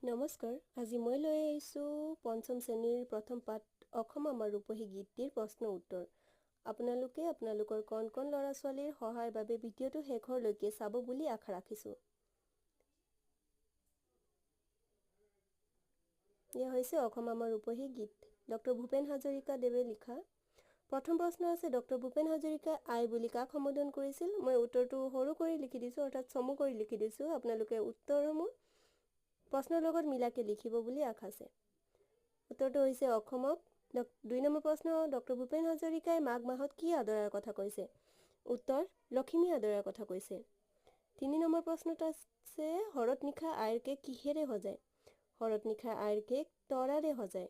নমস্কাৰ, আজি মই লৈ আহিছোঁ পঞ্চম শ্ৰেণীৰ প্ৰথম পাঠ অসম আমাৰ ৰূপহী গীতটিৰ প্ৰশ্ন উত্তৰ। আপোনালোকে আপোনালোকৰ কণ কণ ল'ৰা ছোৱালীৰ সহায়ৰ বাবে ভিডিঅ'টো শেষৰলৈকে চাব বুলি আশা ৰাখিছোঁ। এয়া হৈছে অসম আমাৰ ৰূপহী গীত, ডক্টৰ ভূপেন হাজৰিকা দেৱে লিখা। প্ৰথম প্ৰশ্ন আছে, ডক্টৰ ভূপেন হাজৰিকা আই বুলি কাক সম্বোধন কৰিছিল? মই উত্তৰটো সৰু কৰি লিখি দিছোঁ, অৰ্থাৎ চমু কৰি লিখি দিছোঁ। আপোনালোকে উত্তৰসমূহ প্ৰশ্নৰ লগত মিলাকে লিখিব বুলি আশা আছে। উত্তৰটো হৈছে অসমক। ২ নম্বৰ প্ৰশ্ন, ডক্টৰ ভূপেন হাজৰিকাই মাঘ মাহত কি আদৰাৰ কথা কৈছে? উত্তৰ, লখিমী আদৰাৰ কথা কৈছে। ৩ নম্বৰ প্ৰশ্নটো আছে, শৰত নিশা আইৰ কেক কিহেৰে সজায়? শৰত নিশা আইৰ কেক তৰাৰে সজায়।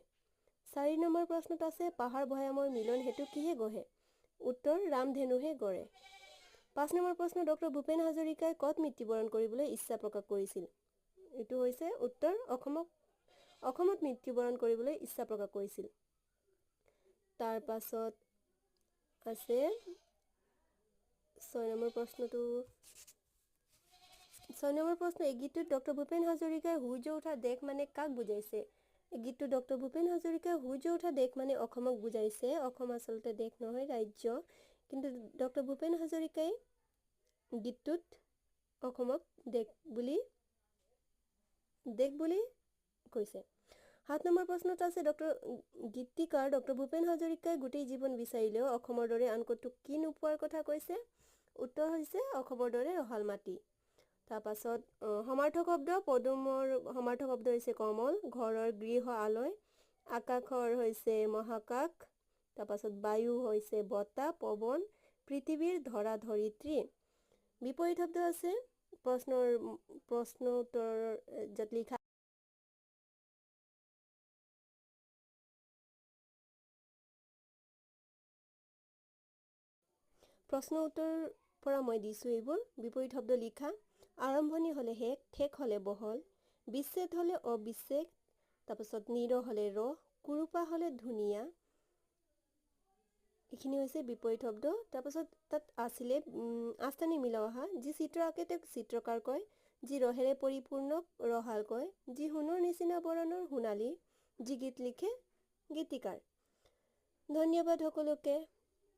৪ নম্বৰ প্ৰশ্নটো আছে, পাহাৰ ভৈয়ামৰ মিলন হেতু কিহে গঢ়ে? উত্তৰ, ৰামধেনুহে গঢ়ে। ৫ নম্বৰ প্ৰশ্ন, ডক্টৰ ভূপেন হাজৰিকাই ক'ত মৃত্যুবৰণ কৰিবলৈ ইচ্ছা প্ৰকাশ কৰিছিল? এইটো হৈছে উত্তৰ, অসমত মৃত্যুবৰণ কৰিবলৈ ইচ্ছা প্ৰকাশ কৰিছিল। তাৰ পাছত আছে ৬ নম্বৰ প্ৰশ্নটো। ৬ নম্বৰ প্ৰশ্ন, এই গীতটোত ডক্টৰ ভূপেন হাজৰিকাই সূৰ্য উঠা দেশ মানে কাক বুজাইছে? এই গীতটোত ডক্টৰ ভূপেন হাজৰিকাই সূৰ্য উঠা দেশ মানে অসমক বুজাইছে। অসম আচলতে দেশ নহয়, ৰাজ্য, কিন্তু ডক্টৰ ভূপেন হাজৰিকাই গীতটোত অসমক দেশ বুলি কৈছে। ৭ নম্বৰ প্ৰশ্নত আছে, গীতিকাৰ ডক্টৰ ভূপেন হাজৰিকাই গোটেই জীৱন বিচাৰিলেও অসমৰ দৰে আন ক'তো কি নোপোৱাৰ কথা কৈছে? উত্তৰ হৈছে অসমৰ দৰে ৰহাল মাটি। তাৰপাছত সমাৰ্থক শব্দ, পদুমৰ সমাৰ্থক শব্দ হৈছে কমল, ঘৰৰ গৃহ আলয়, আকাশৰ হৈছে মহাকাশ, তাৰপাছত বায়ু হৈছে বতাহ পৱন, পৃথিৱীৰ ধৰা ধৰিত্ৰী। বিপৰীত শব্দ আছে প্ৰশ্ন উত্তৰ য'ত লিখা প্ৰশ্ন উত্তৰ পৰা মই দিছোঁ এইবোৰ। বিপৰীত শব্দ লিখা, আৰম্ভণি হ'লে শেষ, শেষ হ'লে বহল, বিচ্ছেদ হ'লে অবিচ্ছেদ, তাৰপাছত নিৰ হ'লে ৰ, কুৰূপা হ'লে ধুনীয়া। এইখিনি হৈছে বিপৰীত শব্দ। তাৰপাছত তাত আছিলে আস্থানি মিলাও আহা, যি চিত্ৰ আঁকে তেওঁক চিত্ৰকাৰ কয়, যি ৰহেৰে পৰিপূৰ্ণক ৰহাল কয়, যি সোণৰ নিচিনা বৰণৰ সোণালী, যি গীত লিখে গীতিকাৰ। ধন্যবাদ সকলোকে।